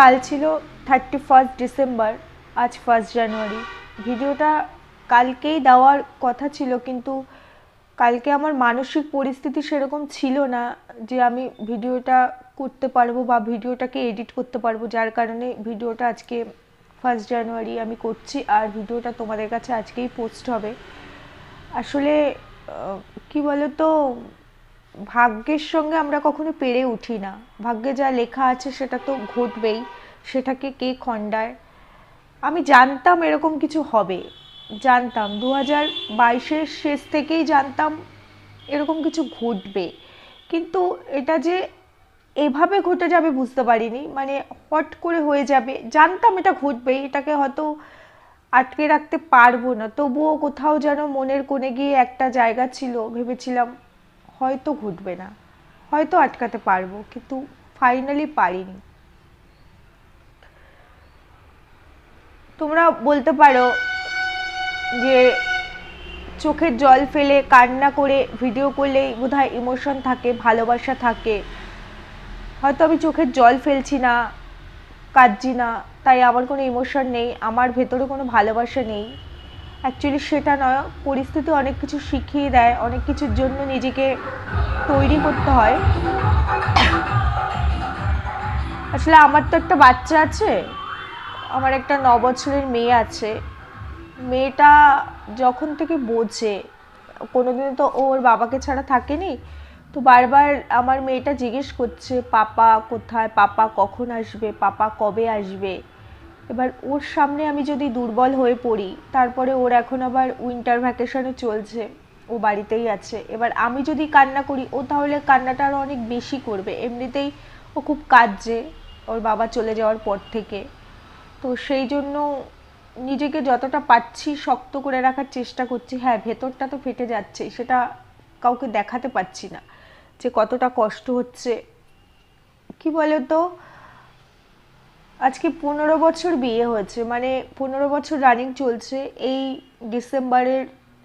কাল ছিল 31 ডিসেম্বর, আজ 1 জানুয়ারি। ভিডিওটা কালকেই দেওয়ার কথা ছিল, কিন্তু কালকে আমার মানসিক পরিস্থিতি সেরকম ছিল না যে আমি ভিডিওটা করতে পারবো বা ভিডিওটাকে এডিট করতে পারবো, যার কারণে ভিডিওটা আজকে 1 জানুয়ারি আমি করছি। আর ভিডিওটা তোমাদের কাছে আজকেই পোস্ট হবে। আসলে কি বলতো, ভাগ্যের সঙ্গে আমরা কখনো পেরে উঠি না। ভাগ্যে যা লেখা আছে সেটা তো ঘটবেই, সেটাকে কে খণ্ডায়। আমি জানতাম এরকম কিছু হবে, জানতাম 2022-এর শেষ থেকেই জানতাম এরকম কিছু ঘটবে, কিন্তু এটা যে এভাবে ঘটে যাবে বুঝতে পারিনি। মানে হট করে হয়ে যাবে, জানতাম এটা ঘটবেই, এটাকে হয়তো আটকে রাখতে পারবো না, তবুও কোথাও যেন মনের কোণে গিয়ে একটা জায়গা ছিল, ভেবেছিলাম হয়তো ঘটবে না, হয়তো আটকাতে পারবো, কিন্তু ফাইনালি পারিনি। তোমরা বলতে পারো যে চোখের জল ফেলে কান্না করে ভিডিও করলেই বোধহয় ইমোশন থাকে, ভালোবাসা থাকে। হয়তো আমি চোখের জল ফেলছি না, কাঁদছি না, তাই আমার কোনো ইমোশন নেই, আমার ভেতরে কোনো ভালোবাসা নেই। অ্যাকচুয়ালি সেটা নয়, পরিস্থিতি অনেক কিছু শিখিয়ে দেয়, অনেক কিছুর জন্য নিজেকে তৈরি করতে হয়। আসলে আমার তো একটা বাচ্চা আছে, আমার একটা 9 বছরের মেয়ে আছে। মেয়েটা যখন থেকে বোঝে, কোনোদিনও তো ওর বাবাকে ছাড়া থাকেনি, তো বারবার আমার মেয়েটা জিজ্ঞেস করছে পাপা কোথায়, পাপা কখন আসবে, পাপা কবে আসবে। এবার ওর সামনে আমি যদি দুর্বল হয়ে পড়ি, তারপরে ওর এখন আবার উইন্টার ভ্যাকেশনে চলছে, ও বাড়িতেই আছে, এবার আমি যদি কান্না করি ও তাহলে কান্নাটা আরও অনেক বেশি করবে। এমনিতেই ও খুব কাঁদছে ওর বাবা চলে যাওয়ার পর থেকে। তো সেই জন্য নিজেকে যতটা পারছি শক্ত করে রাখার চেষ্টা করছি। হ্যাঁ, ভেতরটা তো ফেটে যাচ্ছে, সেটা কাউকে দেখাতে পারছি না যে কতটা কষ্ট হচ্ছে। কি বলতো, আজকে 15 বছর বিয়ে হয়েছে, মানে 15 বছর রানিং চলছে। এই ডিসেম্বরের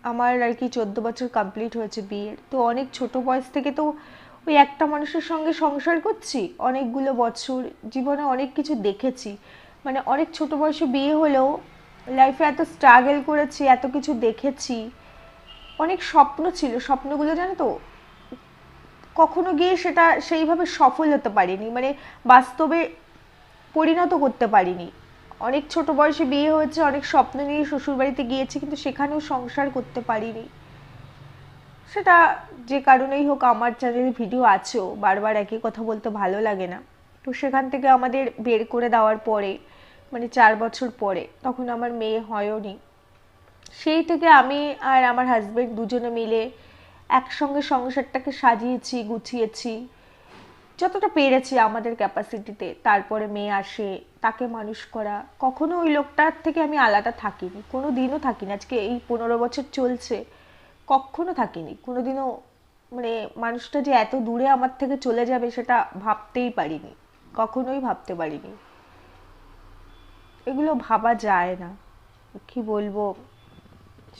আমার আর কি 14 বছর কমপ্লিট হয়েছে বিয়ের। তো অনেক ছোট বয়স থেকে তো ওই একটা মানুষের সঙ্গে সংসার করছি অনেকগুলো বছর, জীবনে অনেক কিছু দেখেছি। মানে অনেক ছোট বয়সে বিয়ে হলেও লাইফে এত স্ট্রাগল করেছি, এত কিছু দেখেছি, অনেক স্বপ্ন ছিল, স্বপ্নগুলো জানো তো কখনো গিয়ে সেটা সেইভাবে সফল হতে পারিনি, মানে বাস্তবে পরিণত করতে পারিনি। অনেক ছোট বয়সে বিয়ে হয়েছে, অনেক স্বপ্ন নিয়ে শ্বশুরবাড়িতে গিয়েছি, কিন্তু সেখানেও সংসার করতে পারিনি। সেটা যে কারণেই হোক, আমার চ্যানেলে ভিডিও আছেও, বারবার একই কথা বলতে ভালো লাগে না। তো সেখান থেকে আমাদের বের করে দেওয়ার পরে, মানে 4 বছর পরে, তখন আমার মেয়ে হয়ওনি। সেই থেকে আমি আর আমার হাজবেন্ড দুজনে মিলে একসঙ্গে সংসারটাকে সাজিয়েছি, গুছিয়েছি যতটা পেরেছি আমাদের ক্যাপাসিটিতে। তারপরে মেয়ে আসে, তাকে মানুষ করা। কখনো ওই লোকটার থেকে আমি আলাদা থাকিনি, কোনো দিনও থাকিনি। আজকে এই 15 বছর চলছে, কখনো থাকিনি কোনো দিনও। মানে মানুষটা যে এত দূরে আমার থেকে চলে যাবে সেটা ভাবতেই পারিনি, কখনোই ভাবতে পারিনি। এগুলো ভাবা যায় না, কি বলবো।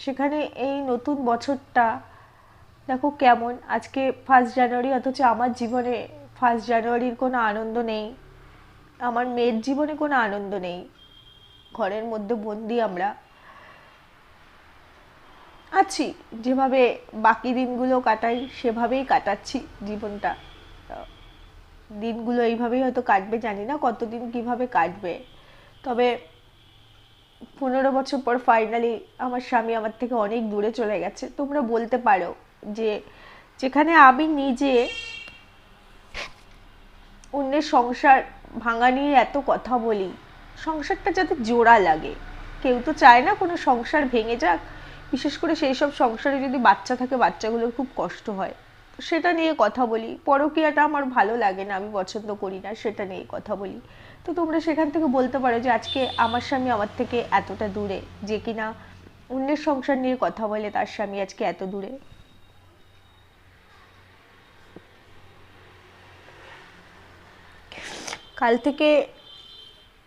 সেখানে এই নতুন বছরটা দেখো কেমন, আজকে 1 জানুয়ারি, অথচ আমার জীবনে 1 জানুয়ারির কোনো আনন্দ নেই, আমার মেয়ের জীবনে কোনো আনন্দ নেই। ঘরের মধ্যে বন্দি আমরা আছি, যেভাবে বাকি দিনগুলো কাটাই সেভাবেই কাটাচ্ছি জীবনটা। দিনগুলো এইভাবেই হয়তো কাটবে, জানি না কতদিন কিভাবে কাটবে। তবে 15 বছর পর ফাইনালি আমার স্বামী আমার থেকে অনেক দূরে চলে গেছে। তোমরা বলতে পারো যে যেখানে আমি নিজে অন্যের সংসার ভাঙা নিয়ে এত কথা বলি, সংসারটা যাতে জোড়া লাগে, কেউ তো চায় না কোনো সংসার ভেঙে যাক। বিশেষ করে সেই সব সংসারে যদি বাচ্চা থাকে, বাচ্চাগুলোর খুব কষ্ট হয়। সেটা নিয়ে কথা বলি। পরকীয়াটা আমার ভালো লাগে না, আমি পছন্দ করি না, সেটা নিয়ে কথা বলি। তো তোমরা সেখান থেকে বলতে পারো যে আজকে আমার স্বামী আমার থেকে এতটা দূরে, যে কিনা অন্যের সংসার নিয়ে কথা বলে তার স্বামী আজকে এত দূরে। কাল থেকে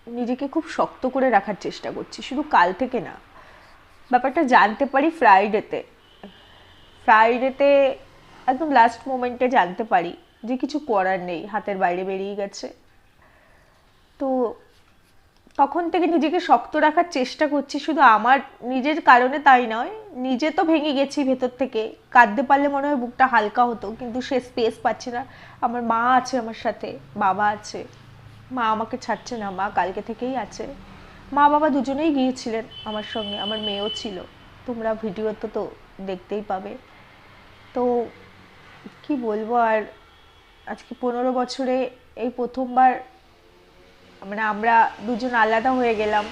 নিজেকে খুব শক্ত করে রাখার চেষ্টা করছি, শুধু কাল থেকে না, ব্যাপারটা জানতে পারি ফ্রাইডেতে। ফ্রাইডেতে একদম লাস্ট মোমেন্টে জানতে পারি যে কিছু করার নেই, হাতের বাইরে বেরিয়ে গেছে। তো তখন থেকে নিজেকে শক্ত রাখার চেষ্টা করছি, শুধু আমার নিজের কারণে তাই নয়, নিজে তো ভেঙে গেছি ভেতর থেকে, কাঁদতে পারলে মনে হয় বুকটা হালকা হতো, কিন্তু সে স্পেস পাচ্ছি না। আমার মা আছে আমার সাথে, বাবা আছে, মা আমাকে ছাড়ছে না, মা কালকে থেকেই আছে। মা বাবা দুজনেই গিয়েছিলেন আমার সঙ্গে, আমার মেয়েও ছিল, তোমরা ভিডিওতে তো দেখতেই পাবে। তো কি বলবো আর, আজকে 15 বছরে এই প্রথমবার মানে আমরা দুজন আলাদা হয়ে গেলাম।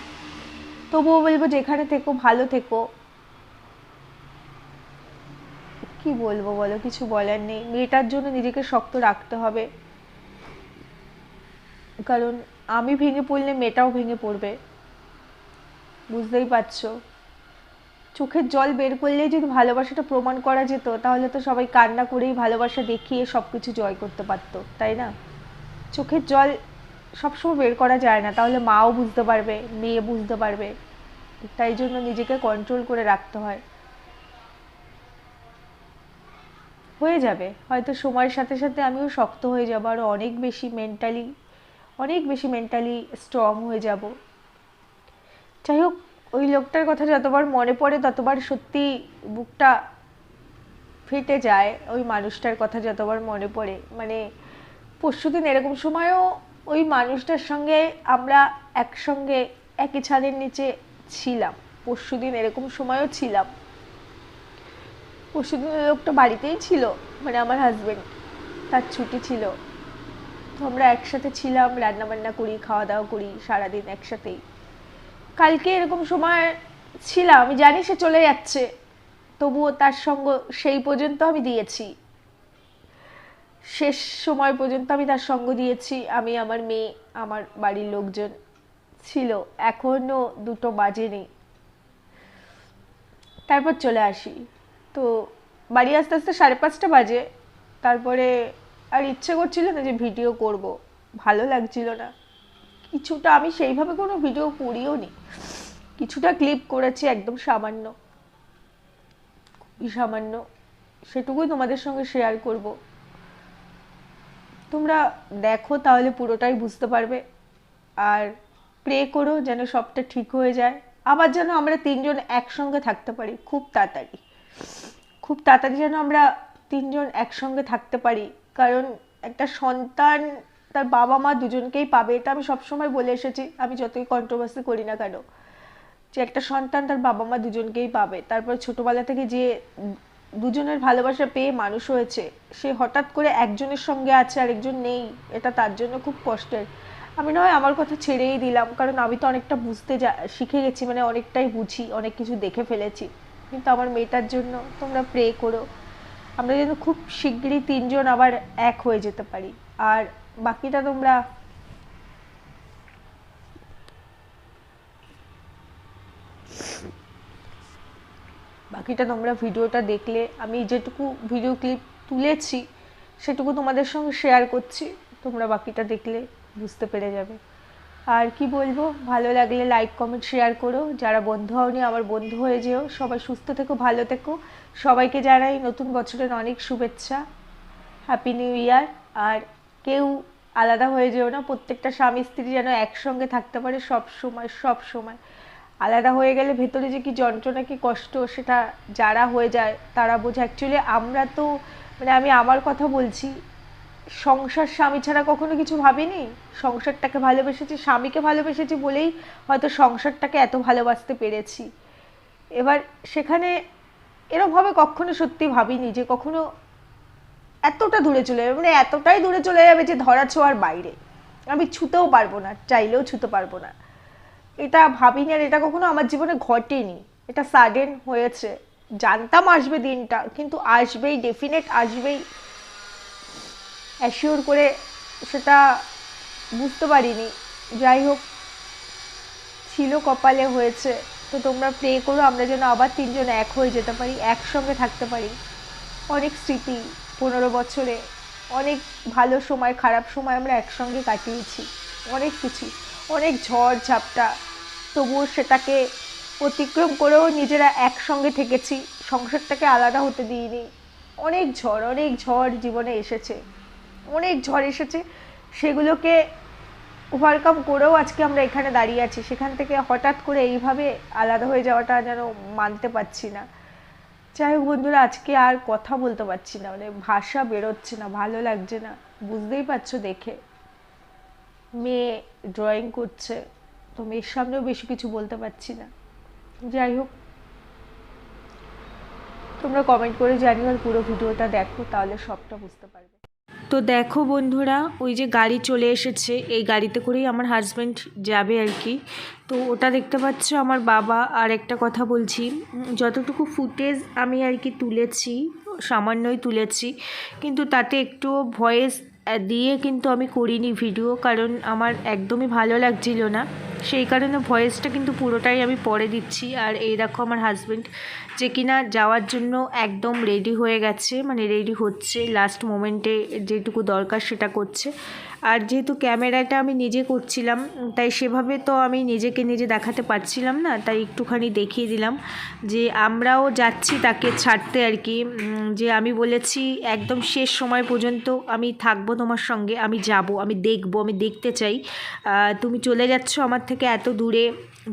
তবুও বলবো যেখানে থেকো ভালো থেকো। কি বলবো বলো, কিছু বলার নেই। মেয়েটার জন্য নিজেকে শক্ত রাখতে হবে, কারণ আমি ভেঙে পড়লে মেয়েটাও ভেঙে পড়বে, বুঝতেই পারছো। চোখের জল বের করলেই যদি ভালোবাসাটা প্রমাণ করা যেত, তাহলে তো সবাই কান্না করেই ভালোবাসা দেখিয়ে সবকিছু জয় করতে পারতো, তাই না? চোখের জল সবসময় বের করা যায় না, তাহলে মাও বুঝতে পারবে, মেয়ে বুঝতে পারবে। তাই জন্য নিজেকে কন্ট্রোল করে রাখতে হয়। হয়ে যাবে হয়তো সময়ের সাথে সাথে, আমিও শক্ত হয়ে যাবো, আরও অনেক বেশি মেন্টালি স্ট্রং হয়ে যাব। যাই হোক, ওই লোকটার কথা যতবার মনে পড়ে ততবার সত্যি বুকটা ফেটে যায়। ওই মানুষটার কথা যতবার মনে পড়ে, মানে পরশুদিন এরকম সময়ও ওই মানুষটার সঙ্গে আমরা একসঙ্গে একই ছাদের নিচে ছিলাম। পরশুদিন এরকম সময়ও ছিলাম। পরশুদিন লোকটা বাড়িতেই ছিল, মানে আমার হাজবেন্ড, তার ছুটি ছিল। তো আমরা একসাথে ছিলাম, রান্না বান্না করি, খাওয়া দাওয়া করি সারাদিন একসাথেই। কালকে এরকম সময় ছিলাম, আমি জানি সে চলে যাচ্ছে, তবুও তার সঙ্গ সেই পর্যন্ত আমি দিয়েছি, শেষ সময় পর্যন্ত আমি তার সঙ্গ দিয়েছি। আমি, আমার মেয়ে, আমার বাড়ির লোকজন ছিল। এখনো 2টো বাজেনি, তারপর চলে আসি। তো বাড়ি আস্তে আস্তে 5:30 বাজে। তারপরে আর ইচ্ছে করছিল না যে ভিডিও করব, ভালো লাগছিল না। কিছুটা, আমি সেইভাবে কোনো ভিডিও করিও নি, কিছুটা ক্লিপ করেছি, একদম সামান্য, খুবই সামান্য, সেটুকুই তোমাদের সঙ্গে শেয়ার করব। তোমরা দেখো, তাহলে পুরোটাই বুঝতে পারবে। আর প্রে করো যেন সবটা ঠিক হয়ে যায়, আবার যেন আমরা 3জন একসঙ্গে থাকতে পারি খুব তাড়াতাড়ি, খুব তাড়াতাড়ি যেন আমরা 3জন একসঙ্গে থাকতে পারি। কারণ একটা সন্তান তার বাবা মা দুজনকেই পাবে, এটা আমি সবসময় বলে এসেছি, আমি যতই কন্ট্রোভার্সি করি না কেন, যে একটা সন্তান তার বাবা মা দুজনকেই পাবে। তারপর ছোটবেলা থেকে যে দুজনের ভালোবাসা পেয়ে মানুষ হয়েছে, সে হঠাৎ করে একজনের সঙ্গে আছে আর একজন নেই, এটা তার জন্য খুব কষ্টের। আমি নয় আমার কথা ছেড়েই দিলাম, কারণ আমি তো অনেকটা বুঝতে শিখে গেছি, মানে অনেকটাই বুঝি, অনেক কিছু দেখে ফেলেছি। কিন্তু আমার মেয়েটার জন্য তোমরা প্রে করো, আমরা যেন খুব শিগগিরই 3জন আবার এক হয়ে যেতে পারি। আর বাকিটা তোমরা ভিডিওটা দেখলে, আমি যেটুকু ভিডিও ক্লিপ তুলেছি সেটুকু তোমাদের সঙ্গে শেয়ার করছি, তোমরা বাকিটা দেখলে বুঝতে পেরে যাবে। আর কি বলবো, ভালো লাগলে লাইক কমেন্ট শেয়ার করো, যারা বন্ধু হওনি আমার বন্ধু হয়ে যেও। সবাই সুস্থ থেকো, ভালো থেকো, সবাইকে জানাই নতুন বছরের অনেক শুভেচ্ছা, হ্যাপি নিউ ইয়ার। আর কেউ আলাদা হয়ে যেও না, প্রত্যেকটা স্বামী স্ত্রী যেন একসঙ্গে থাকতে পারে সব সময় সব সময়। আলাদা হয়ে গেলে ভেতরে যে কি যন্ত্রণা, কি কষ্ট, সেটা যারা হয়ে যায় তারা বোঝে। অ্যাকচুয়ালি আমরা তো, মানে আমি আমার কথা বলছি, সংসার স্বামী ছাড়া কখনো কিছু ভাবিনি, সংসারটাকে ভালোবেসেছি, স্বামীকে ভালোবেসেছি বলেই হয়তো সংসারটাকে এত ভালোবাসতে পেরেছি। এবার সেখানে এরমভাবে কখনো সত্যি ভাবিনি যে কখনো এতটা দূরে চলে যাবে, মানে এতটাই দূরে চলে যাবে যে ধরা ছোঁয়ার বাইরে, আমি ছুতেও পারবো না, চাইলেও ছুতে পারবো না। এটা ভাবিনি, আর এটা কখনো আমার জীবনে ঘটেনি, এটা সাডেন হয়েছে। জানতাম আসবে দিনটা, কিন্তু আসবেই, ডেফিনেট আসবেই, অ্যাসিওর করে সেটা বুঝতে পারিনি। যাই হোক, ছিল কপালে, হয়েছে। তো তোমরা প্রে করো আমরা যেন আবার 3জন এক হয়ে যেতে পারি, একসঙ্গে থাকতে পারি। অনেক স্মৃতি 15 বছরে, অনেক ভালো সময় খারাপ সময় আমরা একসঙ্গে কাটিয়েছি, অনেক কিছু, অনেক ঝড় ঝাপটা, তবুও সেটাকে অতিক্রম করেও নিজেরা একসঙ্গে থেকেছি, সংসারটাকে আলাদা হতে দিইনি। অনেক ঝড় জীবনে এসেছে, অনেক ঝড় এসেছে, সেগুলোকে ওভারকাম করেও আজকে আমরা এখানে দাঁড়িয়ে আছি, সেখান থেকে হঠাৎ করে এইভাবে আলাদা হয়ে যাওয়াটা যেন মানতে পারছি না। যাই হোক বন্ধুরা, আজকে আর কথা বলতে পারছি না, মানে ভাষা বেরোচ্ছে না, ভালো লাগছে না, বুঝতেই পারছো দেখে। মেয়ে ড্রয়িং করছে, তো মেয়ের সামনেও বেশি কিছু বলতে পারছি না। যাই হোক, তোমরা কমেন্ট করে জানিও আর পুরো ভিডিওটা দেখো, তাহলে সবটা বুঝতে পারবে। তো দেখো বন্ধুরা, ওই যে গাড়ি চলে এসেছে, এই গাড়িতে করেই আমার হাজব্যান্ড যাবে আর কি। তো ওটা দেখতে পাচ্ছ আমার বাবা। আর একটা কথা বলছি, যতটুকু ফুটেজ আমি আর কি তুলেছি, সামান্যই তুলেছি, কিন্তু তাতে একটু ভয়েস দিয়ে কিন্তু আমি করিনি ভিডিও, কারণ আমার একদমই ভালো লাগছিল না, সেই কারণে ভয়েসটা কিন্তু পুরোটাই আমি পরে দিচ্ছি। আর এই দেখো আমার হাজব্যান্ড যে কিনা যাওয়ার জন্য একদম রেডি হয়ে গেছে, মানে রেডি হচ্ছে, লাস্ট মোমেন্টে যেটুকু দরকার সেটা করছে। আর যেহেতু ক্যামেরাটা আমি নিজে করছিলাম, তাই সেভাবে তো আমি নিজেকে নিজে দেখাতে পারছিলাম না, তাই একটুখানি দেখিয়ে দিলাম যে আমরাও যাচ্ছি তাকে ছাড়তে আর কি। যে আমি বলেছি একদম শেষ সময় পর্যন্ত আমি থাকবো তোমার সঙ্গে, আমি যাব, আমি দেখবো, আমি দেখতে চাই তুমি চলে যাচ্ছ আমার থেকে এত দূরে,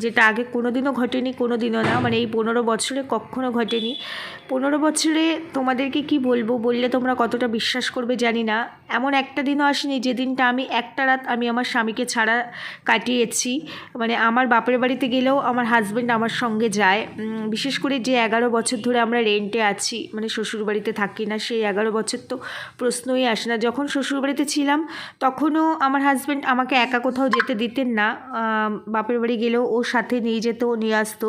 যেটা আগে কোনোদিনও ঘটেনি, কোনোদিনও না, মানে এই 15 বছরে কখনো ঘটেনি। 15 বছরে তোমাদেরকে কি বলবো, বললে তোমরা কতটা বিশ্বাস করবে জানি না, এমন একটা দিনও আসেনি যে দিনটা আমি একটা রাত আমি আমার স্বামীকে ছাড়া কাটিয়েছি। মানে আমার বাপের বাড়িতে গেলেও আমার হাজব্যান্ড আমার সঙ্গে যায়। বিশেষ করে যে 11 বছর ধরে আমরা রেন্টে আছি, মানে শ্বশুরবাড়িতে থাকি না, সেই 11 বছর তো প্রশ্নই আসে না। যখন শ্বশুরবাড়িতে ছিলাম তখনও আমার হাজব্যান্ড আমাকে একা কোথাও যেতে দিতেন না, বাপের বাড়ি গেলেও ও সাথে নিয়ে যেত, নিয়ে আসতো।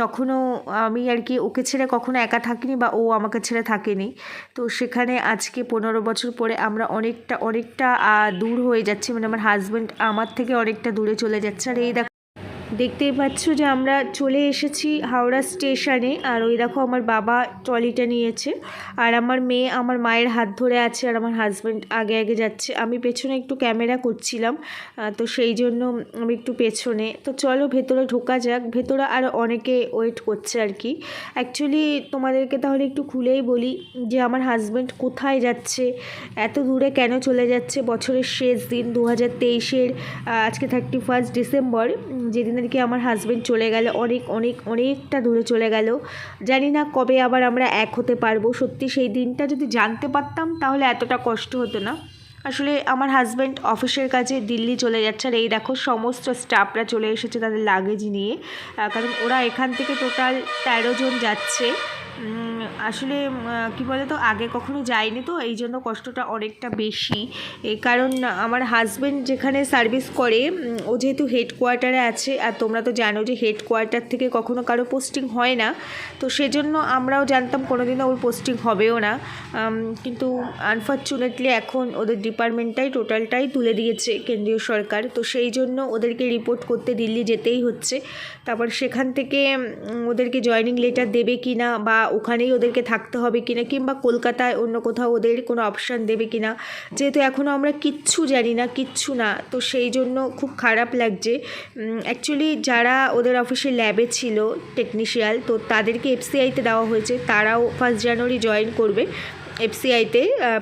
তখনও আমি আর কি ওকে ছেড়ে কখনো একা থাকিনি, বা ও আমাকে ছেড়ে থাকেনি। তো সেখানে আজকে 15 বছর পরে আমরা অনেকটা দূর হয়ে যাচ্ছি, মানে আমার হাজব্যান্ড আমার থেকে অনেকটা দূরে চলে যাচ্ছে। আর এই দেখতেই পাচ্ছ যে আমরা চলে এসেছি হাওড়া স্টেশনে। আর ওই দেখো আমার বাবা ট্রলিটা নিয়েছে, আর আমার মেয়ে আমার মায়ের হাত ধরে আছে, আর আমার হাজব্যান্ড আগে আগে যাচ্ছে। আমি পেছনে একটু ক্যামেরা করছিলাম, তো সেই জন্য আমি একটু পেছনে। তো চলো ভেতরে ঢোকা যাক, ভেতরে আর অনেকে ওয়েট করছে আর কি। অ্যাকচুয়ালি তোমাদেরকে তাহলে একটু খুলেই বলি যে আমার হাজব্যান্ড কোথায় যাচ্ছে, এত দূরে কেন চলে যাচ্ছে। বছরের শেষ দিন 2023-এর আজকে 31 ডিসেম্বর, যেদিন আর কি আমার হাজব্যান্ড চলে গেল, অনেকটা দূরে চলে গেল। জানি না কবে আবার আমরা এক হতে পারবো। সত্যি সেই দিনটা যদি জানতে পারতাম তাহলে এতটা কষ্ট হতো না। আসলে আমার হাজব্যান্ড অফিসের কাজে দিল্লি চলে যাচ্ছে। আর এই দেখো সমস্ত স্টাফরা চলে এসেছে তাদের লাগেজ নিয়ে, কারণ ওরা এখান থেকে টোটাল 13 জন যাচ্ছে। আসলে কি বলে তো, আগে কখনো যায়নি, তো এই জন্য কষ্টটা অনেকটা বেশি। কারণ আমার হাজব্যান্ড যেখানে সার্ভিস করে, ও যেহেতু হেডকোয়ার্টারে আছে, আর তোমরা তো জানো যে হেডকোয়ার্টার থেকে কখনো কারো পোস্টিং হয় না, তো সেজন্য আমরাও জানতাম কোনোদিনও ওর পোস্টিং হবেও না। কিন্তু আনফর্চুনেটলি এখন ওদের ডিপার্টমেন্টটাই টোটালটাই তুলে দিয়েছে কেন্দ্রীয় সরকার, তো সেই জন্য ওদেরকে রিপোর্ট করতে দিল্লি যেতেই হচ্ছে। তারপর সেখান থেকে ওদেরকে জয়েনিং লেটার দেবে কি না, বা ওখানেই ওদেরকে থাকতে হবে কিনা, কিংবা কলকাতায় অন্য কোথাও ওদের কোনো অপশান দেবে কিনা, যেহেতু এখনও আমরা কিচ্ছু জানি না, কিচ্ছু না, তো সেই জন্য খুব খারাপ লাগছে। অ্যাকচুয়ালি যারা ওদের অফিসে ল্যাবে ছিল টেকনিশিয়াল, তো তাদেরকে এফসিআইতে দেওয়া হয়েছে, তারাও 1 জানুয়ারি জয়েন করবে এফসিআইতে,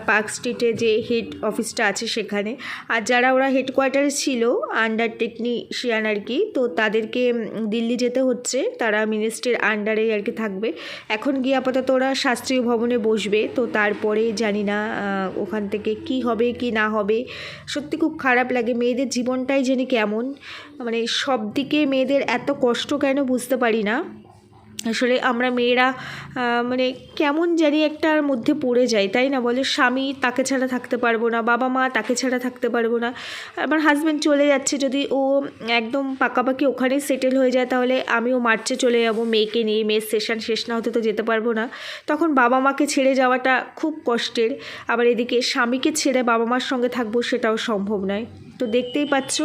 পার্ক স্ট্রিটে যে হেড অফিসটা আছে সেখানে। আর যারা ওরা হেডকোয়ার্টারে ছিল আন্ডার টেকনিশিয়ান আর কি, তো তাদেরকে দিল্লি যেতে হচ্ছে, তারা মিনিস্ট্রির আন্ডারেই আর কি থাকবে। এখন গিয়ে আপাতত ওরা শাস্ত্রীয় ভবনে বসবে, তো তারপরে জানি না ওখান থেকে কি হবে কি না হবে। সত্যি খুব খারাপ লাগে, মেয়েদের জীবনটাই জানি কেমন, মানে সব দিকে মেয়েদের এত কষ্ট কেন বুঝতে পারি না। আসলে আমরা মেয়েরা মানে কেমন জানি একটার মধ্যে পড়ে যাই, তাই না বলে? স্বামী তাকে ছাড়া থাকতে পারবো না, বাবা মা তাকে ছাড়া থাকতে পারবো না। আমার হাজব্যান্ড চলে যাচ্ছে, যদি ও একদম পাকাপাকি ওখানেই সেটেল হয়ে যায়, তাহলে আমিও মার্চে চলে যাব মেয়েকে নিয়ে। মেয়ের সেশন শেষ না হতে তো যেতে পারবো না। তখন বাবা মাকে ছেড়ে যাওয়াটা খুব কষ্টের। আবার এদিকে স্বামীকে ছেড়ে বাবা মার সঙ্গে থাকবো, সেটাও সম্ভব নয়। তো দেখতেই পাচ্ছ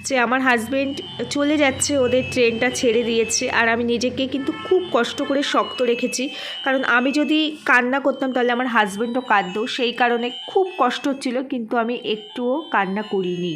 যে আমার হাজব্যান্ড চলে যাচ্ছে, ওদের ট্রেনটা ছেড়ে দিয়েছে। আর আমি নিজেকে কিন্তু খুব কষ্ট করে শক্ত রেখেছি, কারণ আমি যদি কান্না করতাম তাহলে আমার হাজব্যান্ডও কাঁদতো, সেই কারণে খুব কষ্ট হচ্ছিল, কিন্তু আমি একটুও কান্না করিনি।